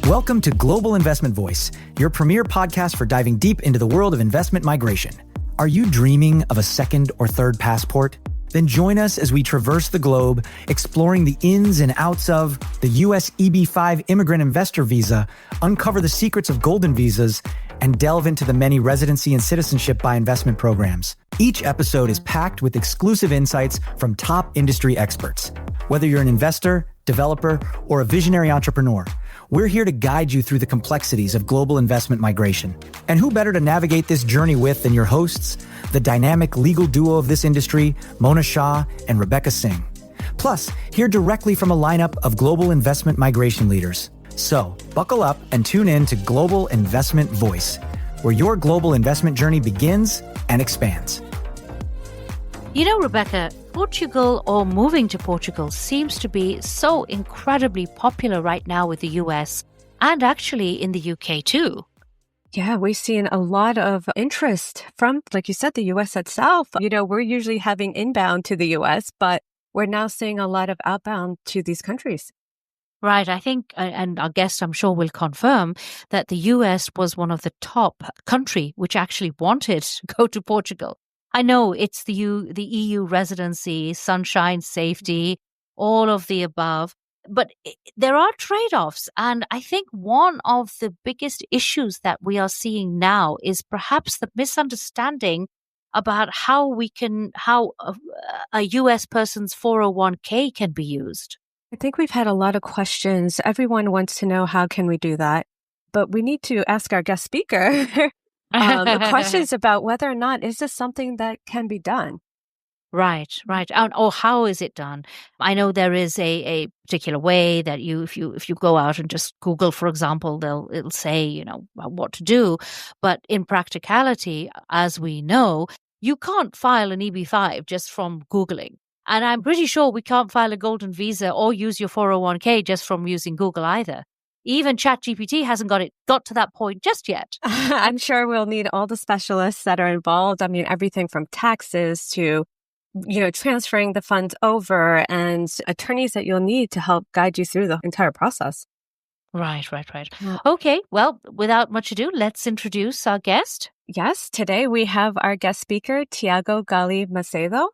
Welcome to Global Investment Voice, your premier podcast for diving deep into the world of investment migration. Are you dreaming of a second or third passport? Then join us as we traverse the globe, exploring the ins and outs of the U.S. EB-5 immigrant investor visa, uncover the secrets of golden visas, and delve into the many residency and citizenship by investment programs. Each episode is packed with exclusive insights from top industry experts. Whether you're an investor, developer, or a visionary entrepreneur, we're here to guide you through the complexities of global investment migration. And who better to navigate this journey with than your hosts, the dynamic legal duo of this industry, Mona Shah and Rebecca Singh. Plus, hear directly from a lineup of global investment migration leaders. So, buckle up and tune in to Global Investment Voice, where your global investment journey begins and expands. You know, Rebecca, Portugal or moving to Portugal seems to be so incredibly popular right now with the US and actually in the UK too. Yeah, we've seen a lot of interest from, like you said, the US itself. You know, we're usually having inbound to the US, but we're now seeing a lot of outbound to these countries. Right. I think, and our guest, I'm sure, will confirm that the US was one of the top country which actually wanted to go to Portugal. I know it's the EU residency, sunshine, safety, all of the above, but there are trade-offs. And I think one of the biggest issues that we are seeing now is perhaps the misunderstanding about how a US person's 401k can be used. I think we've had a lot of questions. Everyone wants to know, how can we do that? But we need to ask our guest speaker questions about whether or not is this something that can be done. Right. Or how is it done? I know there is a particular way that if you go out and just Google, for example, it'll say, what to do. But in practicality, as we know, you can't file an EB-5 just from Googling. And I'm pretty sure we can't file a golden visa or use your 401k just from using Google either. Even ChatGPT hasn't got to that point just yet. I'm sure we'll need all the specialists that are involved. I mean, everything from taxes to, transferring the funds over and attorneys that you'll need to help guide you through the entire process. Right. Okay, well, without much ado, let's introduce our guest. Yes, today we have our guest speaker, Tiago Gali Macdeo,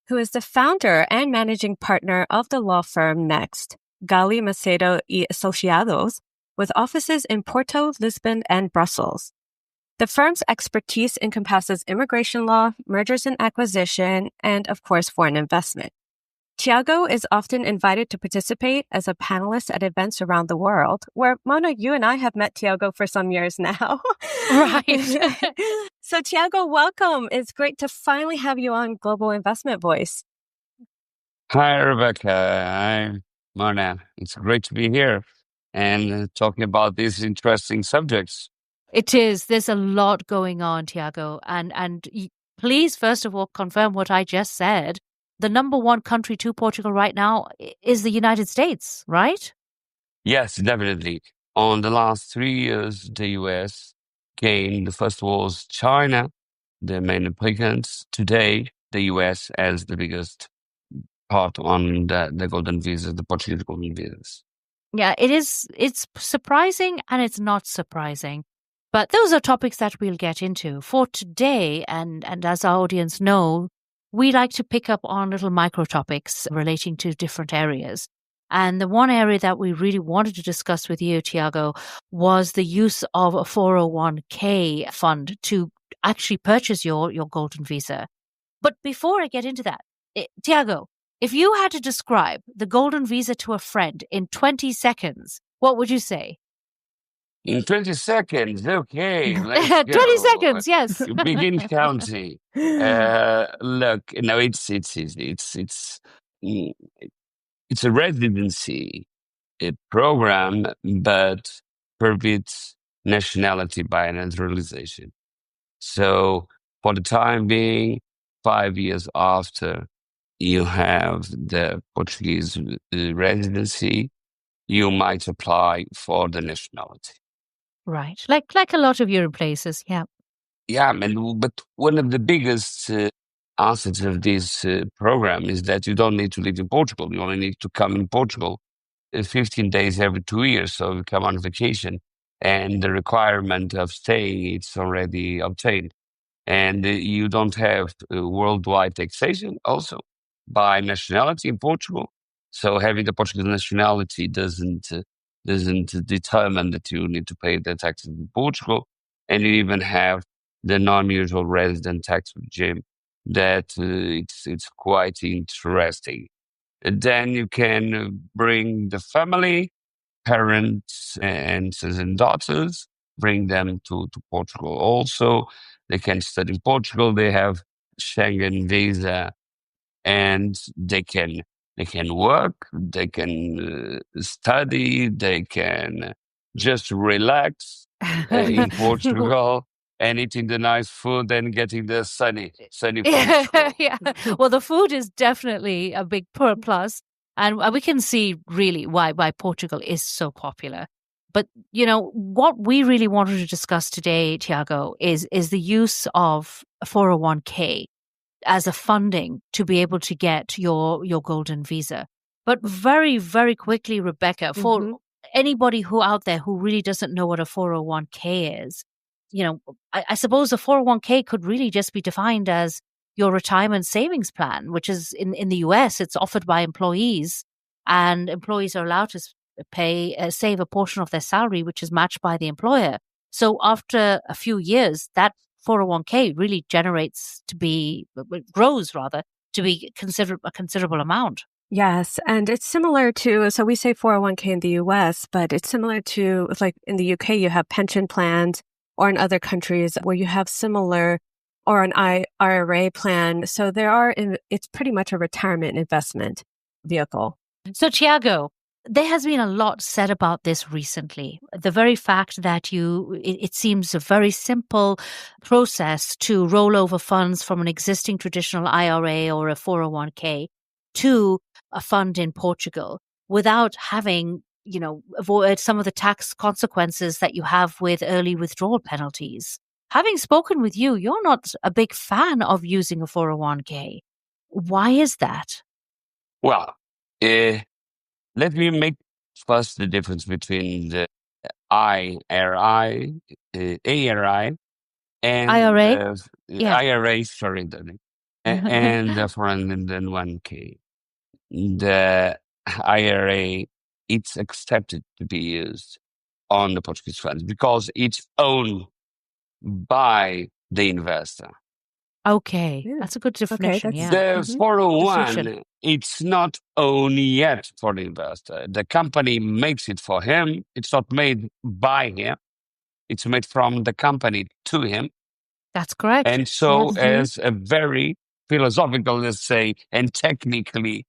who is the founder and managing partner of the law firm Next, Gali Macedo y Asociados, with offices in Porto, Lisbon, and Brussels. The firm's expertise encompasses immigration law, mergers and acquisition, and, of course, foreign investment. Tiago is often invited to participate as a panelist at events around the world, where, Mona, you and I have met Tiago for some years now. Right. So, Tiago, welcome. It's great to finally have you on Global Investment Voice. Hi, Rebecca. I'm Mona. It's great to be here and talking about these interesting subjects. It is. There's a lot going on, Tiago. And please, first of all, confirm what I just said. The number one country to Portugal right now is the United States, right? Yes, definitely. On the last 3 years, the US gained. The first was China, the main applicants. Today, the US has the biggest part on the golden visas, the Portuguese golden visas. Yeah, it is. It's surprising and it's not surprising. But those are topics that we'll get into. For today, and as our audience know, we like to pick up on little micro topics relating to different areas. And the one area that we really wanted to discuss with you, Tiago, was the use of a 401k fund to actually purchase your golden visa. But before I get into that, Tiago, if you had to describe the golden visa to a friend in 20 seconds, what would you say? In 20 seconds, okay, let's 20 go. seconds, yes. Begin counting. Look, no, it's a residency program, but permits nationality by naturalization. So for the time being, 5 years after you have the Portuguese residency, you might apply for the nationality. Right. Like a lot of Europe places, yeah. Yeah, but one of the biggest assets of this program is that you don't need to live in Portugal. You only need to come in Portugal 15 days every 2 years. So we come on vacation and the requirement of staying, it's already obtained. And you don't have worldwide taxation also by nationality in Portugal. So having the Portuguese nationality doesn't determine that you need to pay the taxes in Portugal. And you even have the non-usual resident tax regime that it's quite interesting. And then you can bring the family, parents and sons and daughters, bring them to Portugal also. They can study in Portugal. They have Schengen visa and they can work, they can study, they can just relax in Portugal and eating the nice food and getting the sunny Portugal. Yeah. Well, the food is definitely a big plus, and we can see really why Portugal is so popular. But what we really wanted to discuss today, Tiago, is the use of 401k as a funding to be able to get your golden visa. But very, very quickly, Rebecca, for anybody who out there who really doesn't know what a 401k is, I suppose a 401k could really just be defined as your retirement savings plan, which is in the US, it's offered by employees, and employees are allowed to save a portion of their salary, which is matched by the employer. So after a few years, that 401k really grows rather to be a considerable amount. Yes, and it's similar to, so we say 401k in the US, but it's similar to, like in the UK, you have pension plans, or in other countries where you have similar, or an IRA plan. So it's pretty much a retirement investment vehicle. So Tiago, there has been a lot said about this recently. The very fact that it seems a very simple process to roll over funds from an existing traditional IRA or a 401k to a fund in Portugal without having, avoid some of the tax consequences that you have with early withdrawal penalties. Having spoken with you, you're not a big fan of using a 401k. Why is that? Well, let me make first the difference between the IRI, ARI, and IRA? Yeah. IRA, sorry, darling, and the 401k. The IRA, it's accepted to be used on the Portuguese funds because it's owned by the investor. Okay, that's a good definition. Okay, yeah. The 401, Distinction. it's not owned yet for the investor. The company makes it for him. It's not made by him. It's made from the company to him. That's correct. And so as a very philosophical, let's say, and technically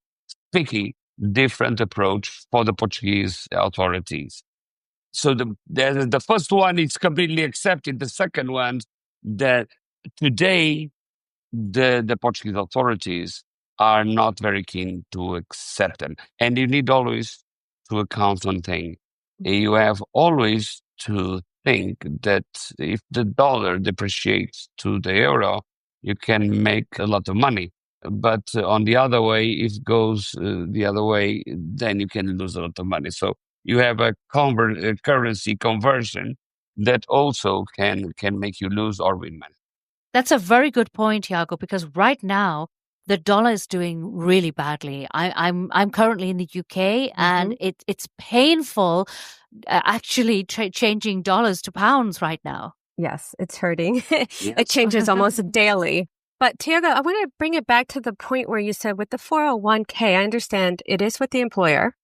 speaking, different approach for the Portuguese authorities. So the first one is completely accepted. The second one, that today the Portuguese authorities are not very keen to accept them. And you need always to account one thing. You have always to think that if the dollar depreciates to the euro, you can make a lot of money. But on the other way, if it goes the other way, then you can lose a lot of money. So you have a currency conversion that also can make you lose or win money. That's a very good point, Tiago, because right now the dollar is doing really badly. I'm currently in the UK, and it's painful actually changing dollars to pounds right now. Yes, it's hurting. It changes almost daily. But Tiago, I want to bring it back to the point where you said with the 401k, I understand it is with the employer,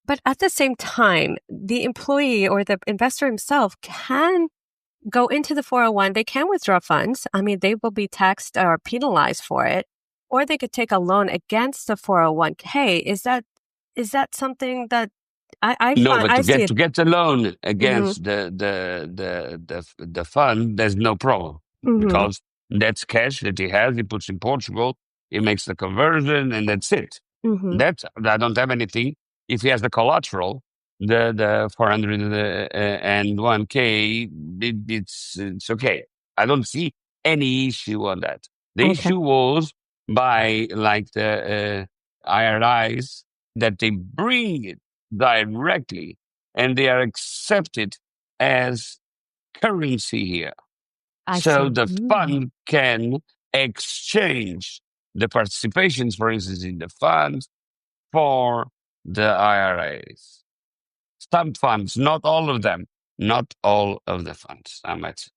but at the same time, the employee or the investor himself can go into the 401. They can withdraw funds. I mean, they will be taxed or penalized for it, or they could take a loan against the 401k. Is that something that to get the loan against the fund, there's no problem because that's cash that he has. He puts in Portugal. He makes the conversion, and that's it. I don't have anything. If he has the collateral, the 401k, it's okay. I don't see any issue on that. The issue was by like the IRIs that they bring it directly, and they are accepted as currency here. I So see. the fund can exchange the participations, for instance, in the fund for the IRAs. Some funds, not all of them, not all of the funds, I might say.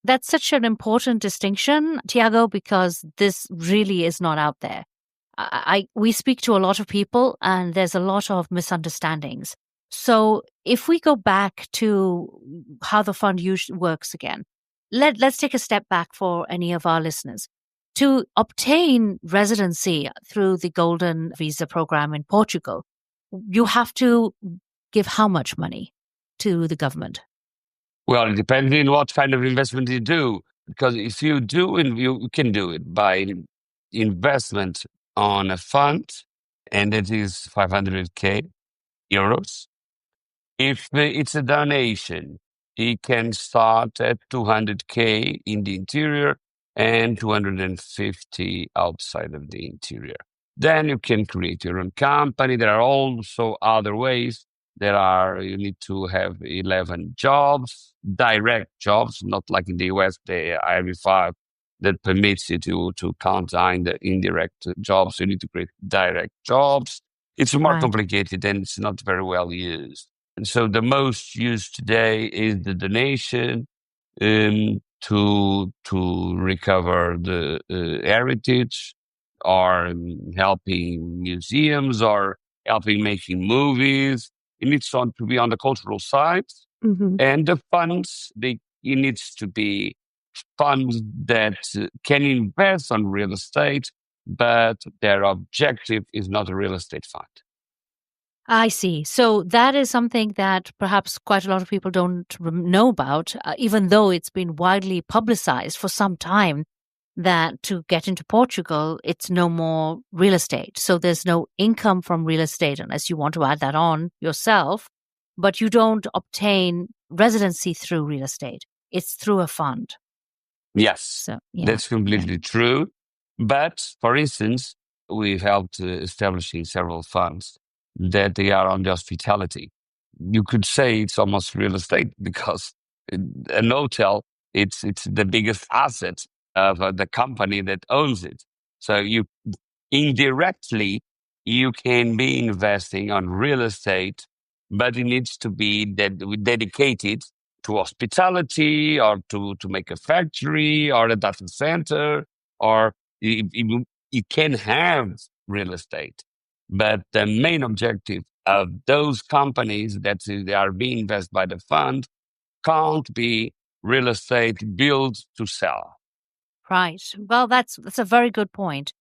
That's such an important distinction, Tiago, because this really is not out there. We speak to a lot of people, and there's a lot of misunderstandings. So if we go back to how the fund works again, let's take a step back for any of our listeners. To obtain residency through the Golden Visa program in Portugal, you have to give how much money to the government? Well, it depends on what kind of investment you do. Because if you do, and you can do it by investment on a fund, and it is 500k euros. If it's a donation, it can start at 200k in the interior and 250 outside of the interior. Then you can create your own company. There are also other ways. You need to have 11 jobs, direct jobs, not like in the US, the IRB5 that permits you to count in the indirect jobs. You need to create direct jobs. It's more Right. complicated and it's not very well used. And so the most used today is the donation to recover the heritage, or helping museums, or helping making movies. It needs to be on the cultural side. And the funds, it needs to be funds that can invest on real estate, but their objective is not a real estate fund. I see. So that is something that perhaps quite a lot of people don't know about, even though it's been widely publicized for some time that to get into Portugal, it's no more real estate. So there's no income from real estate unless you want to add that on yourself, but you don't obtain residency through real estate. It's through a fund. Yes, So, yeah. that's completely true. But for instance, we've helped establishing several funds that they are on the hospitality. You could say it's almost real estate because an hotel, it's the biggest asset of the company that owns it. So you indirectly, you can be investing on real estate, but it needs to be dedicated to hospitality, or to make a factory or a data center, or you can have real estate. But the main objective of those companies that they are being invested by the fund can't be real estate built to sell. Right. Well, that's a very good point.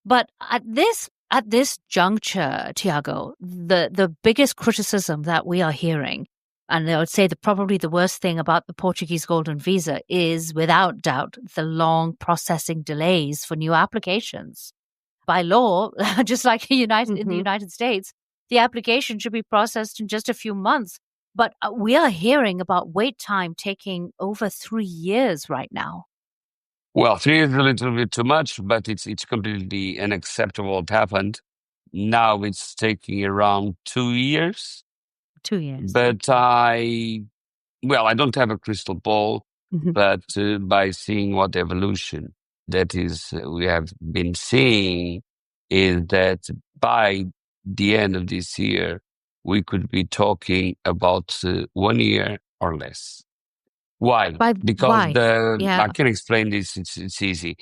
But at this juncture, Tiago, the biggest criticism that we are hearing, and I would say probably the worst thing about the Portuguese Golden Visa is, without doubt, the long processing delays for new applications. By law, just like in the United States, the application should be processed in just a few months. But we are hearing about wait time taking over 3 years right now. Well, 3 years is a little bit too much, but it's completely unacceptable what happened. Now it's taking around 2 years. 2 years. But I don't have a crystal ball, but by seeing what evolution that is we have been seeing, is that by the end of this year, we could be talking about 1 year or less. Why? Because I can explain this. It's easy.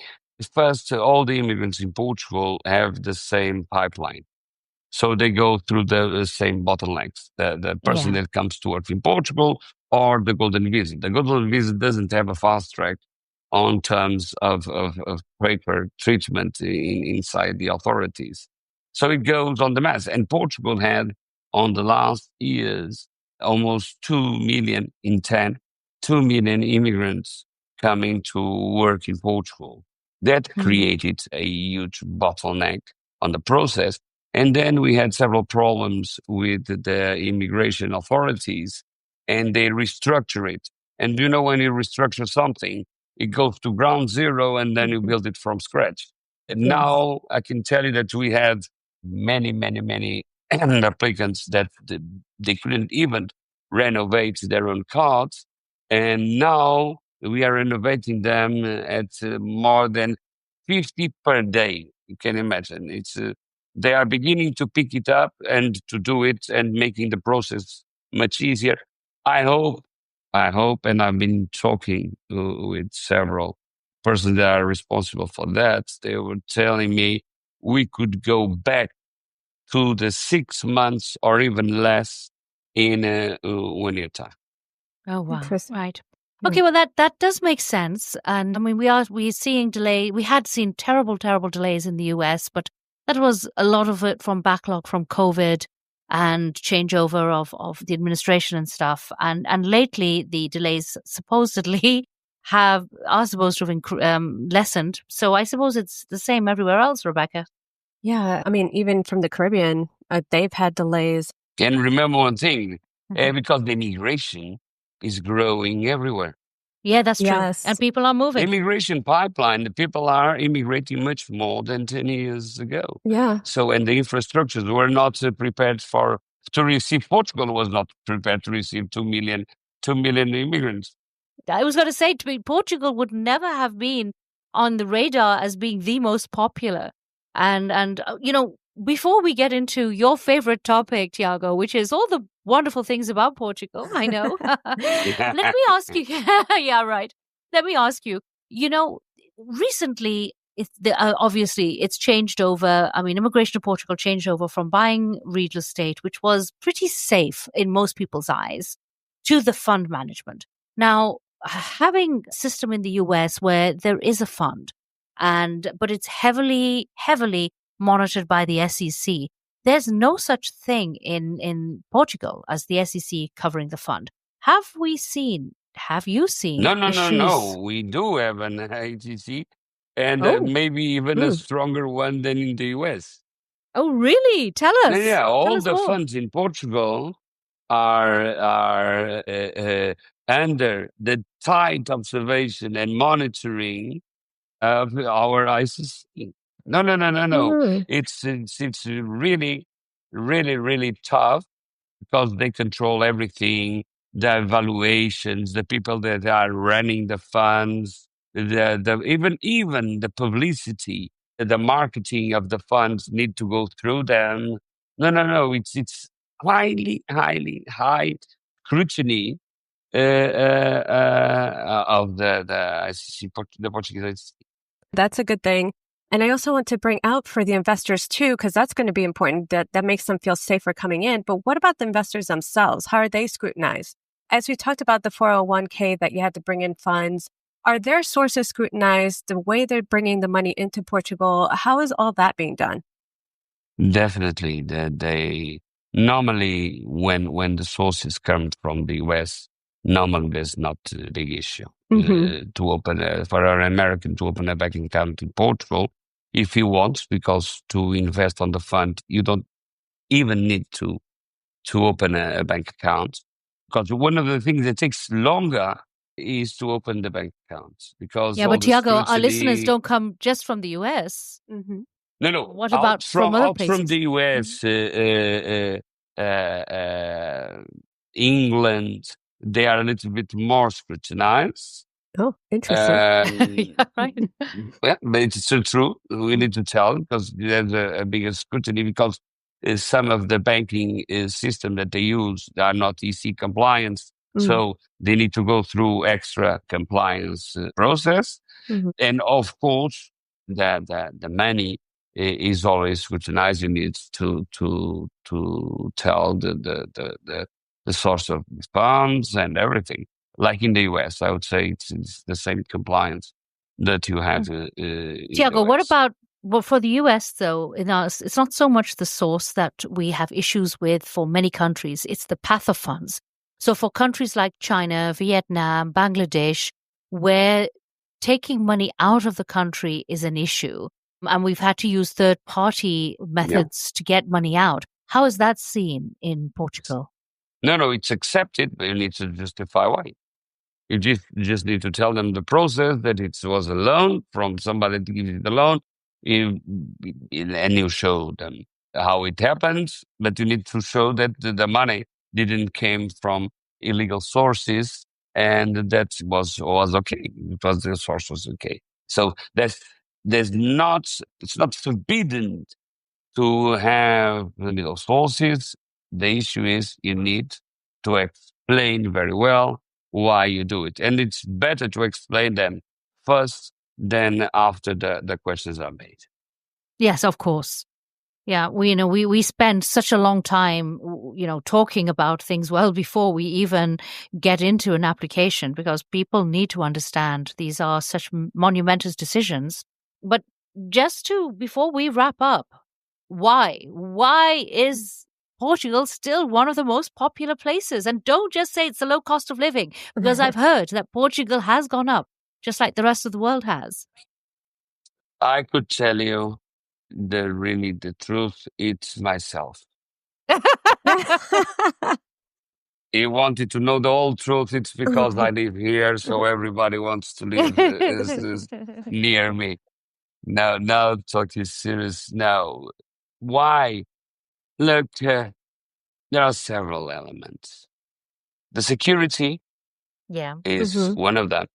First, all the immigrants in Portugal have the same pipeline. So they go through the same bottlenecks. The person that comes to work in Portugal, or the Golden Visa. The Golden Visa doesn't have a fast track on terms of paper treatment inside the authorities. So it goes on the mass. And Portugal had, on the last years, almost 2 million in 2 million immigrants coming to work in Portugal. That created a huge bottleneck on the process. And then we had several problems with the immigration authorities, and they restructure it. And when you restructure something, it goes to ground zero, and then you build it from scratch. And now I can tell you that we had many, many, many and applicants that they couldn't even renovate their own cards. And now we are renovating them at more than 50 per day. You can imagine. They are beginning to pick it up and to do it and making the process much easier. I hope, and I've been talking with several persons that are responsible for that. They were telling me we could go back to the 6 months or even less in 1 year time. Oh, wow. Interesting. Right. Yeah. Okay, well, that does make sense. And I mean, we're seeing delay. We had seen terrible delays in the US, but that was a lot of it from backlog from COVID and changeover of the administration and stuff. And lately, the delays supposedly are supposed to have lessened. So I suppose it's the same everywhere else, Rebecca. Yeah. I mean, even from the Caribbean, they've had delays. And remember one thing, because the immigration is growing everywhere. Yeah, that's true. Yes. And people are The moving. immigration pipeline, the people are immigrating much more than 10 years ago. Yeah. So, and the infrastructures were not prepared to receive, Portugal was not prepared to receive 2 million immigrants. I was going to say, Portugal would never have been on the radar as being the most popular. And before we get into your favorite topic, Tiago, which is all the wonderful things about Portugal, I know. Let me ask you. Yeah, right. Let me ask you. Recently, obviously it's changed over. I mean, immigration to Portugal changed over from buying real estate, which was pretty safe in most people's eyes, to the fund management. Now, having a system in the US where there is a fund, but it's heavily monitored by the SEC. There's no such thing in Portugal as the SEC covering the fund. Have you seen issues? No. We do have an ITC, and maybe even a stronger one than in the US. Oh, really? Tell us. Yeah, all us the more. funds in Portugal are under the tight observation and monitoring of our ICC. No. Mhm. It's really, really, really tough because they control everything, the evaluations, the people that are running the funds, even the publicity, the marketing of the funds need to go through them. No. It's high scrutiny of the ICC, the Portuguese ICC. That's a good thing. And I also want to bring out for the investors too, because that's going to be important. That makes them feel safer coming in. But what about the investors themselves? How are they scrutinized? As we talked about the 401k that you had to bring in funds, are their sources scrutinized? The way they're bringing the money into Portugal, how is all that being done? Definitely, they normally when the sources come from the US, normally there's not a big issue to open for an American to open a bank account in Portugal if he wants, because to invest on the fund you don't even need to open a bank account, because one of the things that takes longer is to open the bank account because Yeah, all but the Tiago, our scrutiny. listeners don't come just from the US. No. What about from other Out from places? the US, England, they are a little bit more scrutinized. Oh, interesting. Yeah, right. Yeah, but it's still true. We need to tell because there's a bigger scrutiny because some of the banking system that they use are not EC compliant, so they need to go through extra compliance process. And of course, the money is always scrutinized. You need to tell the source of the funds and everything. Like in the US, I would say it's the same compliance that you have in Tiago, the what West. about for the US though? It's not so much the source that we have issues with for many countries. It's the path of funds. So for countries like China, Vietnam, Bangladesh, where taking money out of the country is an issue, and we've had to use third-party methods to get money out. How is that seen in Portugal? No, it's accepted, but you need to justify why. You just need to tell them the process, that it was a loan from somebody to give you the loan, and you show them how it happened, but you need to show that the money didn't came from illegal sources, and that was okay because the source was okay. So there's not it's not forbidden to have illegal sources. The issue is you need to explain very well why you do it, and it's better to explain them first than after the questions are made. Yes, of course. Yeah, we spend such a long time, talking about things well before we even get into an application, because people need to understand these are such monumentous decisions. But before we wrap up, why is Portugal still one of the most popular places? And don't just say it's the low cost of living, because I've heard that Portugal has gone up, just like the rest of the world has. I could tell you the truth, it's myself. He wanted to know the whole truth. It's because I live here, so everybody wants to live is near me. Now, talking serious. Now, why? Look, there are several elements. The security Yeah. is one of them.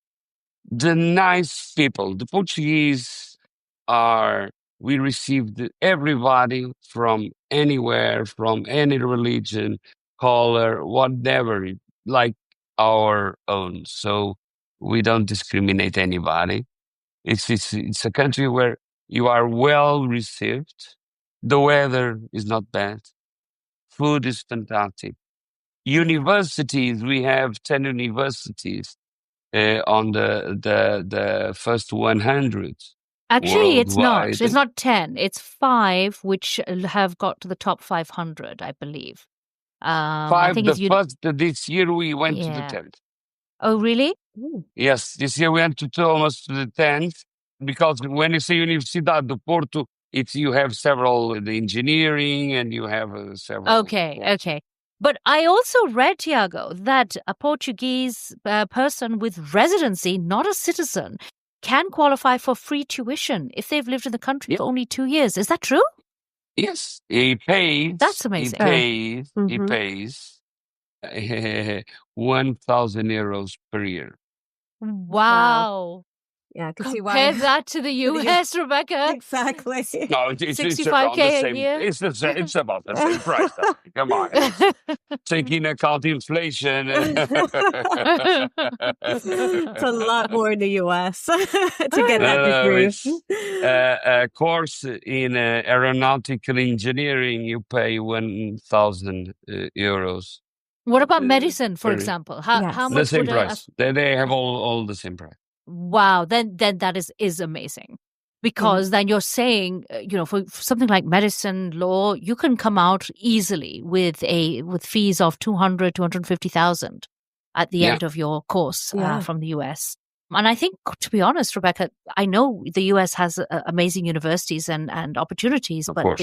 The nice people, the Portuguese we received everybody from anywhere, from any religion, color, whatever, like our own. So we don't discriminate anybody. It's a country where you are well received. The weather is not bad. Food is fantastic. Universities, we have 10 universities on the first 100 Actually, it's not. worldwide. It's not 10. It's 5, which have got to the top 500, I believe. I Five, think the it's first, this year we went to the Yeah. 10th. Oh, really? Yes, this year we went almost to the 10th, because when you say Universidade do Porto, you have several, the engineering, and you have several. Okay, Yes. okay. But I also read, Tiago, that a Portuguese person with residency, not a citizen, can qualify for free tuition if they've lived in the country for only 2 years. Is that true? Yes, he pays. That's amazing. He pays 1,000 euros per year. Wow. Yeah, Compare that to the US, Rebecca. Exactly. No, it's around 65K the a same. year? It's about the same price. Come on, taking account inflation. It's a lot more in the US to get that No, degree. it's a course in aeronautical engineering. You pay 1,000 euros. What about medicine, for per- example? How Yes. how The much same would price. They have all the same price. Wow, then that is amazing. Because then you're saying, for something like medicine, law, you can come out easily with fees of 250,000 at the Yeah. end of your course Yeah. from the US. And I think, to be honest, Rebecca, I know the US has amazing universities and opportunities, but course.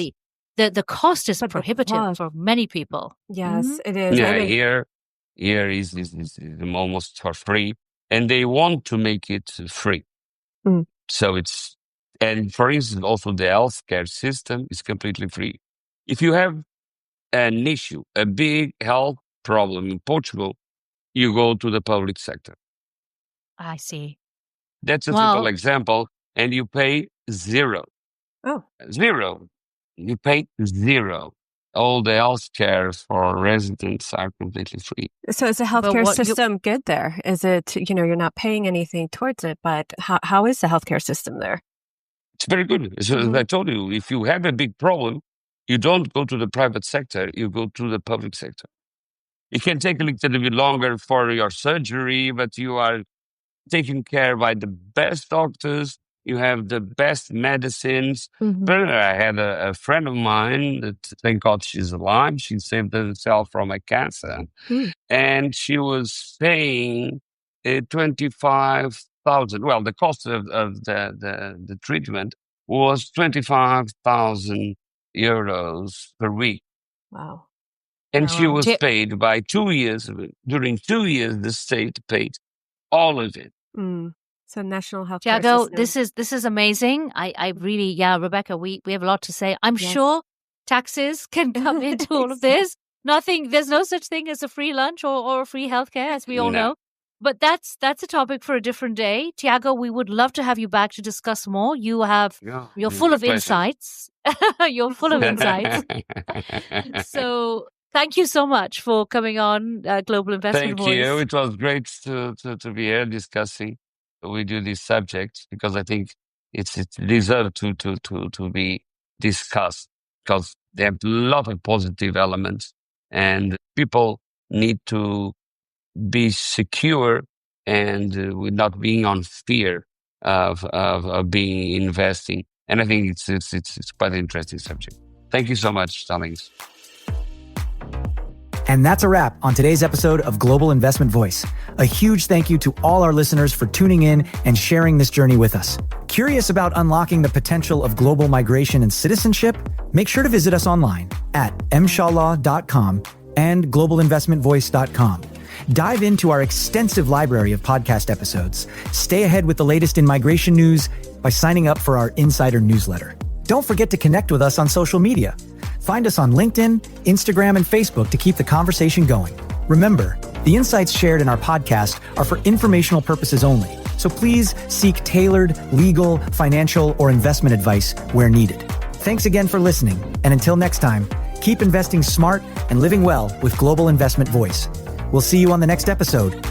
the cost is But the prohibitive cost- for many people. Yes, it is. Yeah, I mean, here is almost for free, and they want to make it free. Mm. So and for instance, also the healthcare system is completely free. If you have an issue, a big health problem in Portugal, you go to the public sector. I see. That's a Well- simple example, and you pay zero. Oh. Zero. You pay zero. All the healthcare for residents are completely free. So is the healthcare what you- system good there? Is it, you're not paying anything towards it, but how is the healthcare system there? It's very good. As I told you, if you have a big problem, you don't go to the private sector, you go to the public sector. It can take a little bit longer for your surgery, but you are taken care by the best doctors. You have the best medicines. But I had a friend of mine that, thank God she's alive. She saved herself from a cancer. And she was paying 25,000. Well, the cost of the treatment was 25,000 euros per week. Wow. And she was Ti- paid by 2 years of it. During 2 years, the state paid all of it. So national healthcare Tiago, system. this is amazing. I really, Rebecca, we have a lot to say. I'm Yes. sure taxes can come into all of this. There's no such thing as a free lunch or a free healthcare, as we all No. know. But that's a topic for a different day. Tiago, we would love to have you back to discuss more. You're full of Pleasure. insights. You're full of insights. So thank you so much for coming on Global Investment Voice. Thank you. It was great to be here discussing with you this subject, because I think it deserves to be discussed, because there are a lot of positive elements and people need to be secure and without being on fear of being investing. And I think it's quite an interesting subject. Thank you so much, darlings. And that's a wrap on today's episode of Global Investment Voice. A huge thank you to all our listeners for tuning in and sharing this journey with us. Curious about unlocking the potential of global migration and citizenship? Make sure to visit us online at mshallah.com and globalinvestmentvoice.com. Dive into our extensive library of podcast episodes. Stay ahead with the latest in migration news by signing up for our insider newsletter. Don't forget to connect with us on social media. Find us on LinkedIn, Instagram, and Facebook to keep the conversation going. Remember, the insights shared in our podcast are for informational purposes only, so please seek tailored legal, financial, or investment advice where needed. Thanks again for listening, and until next time, keep investing smart and living well with Global Investment Voice. We'll see you on the next episode.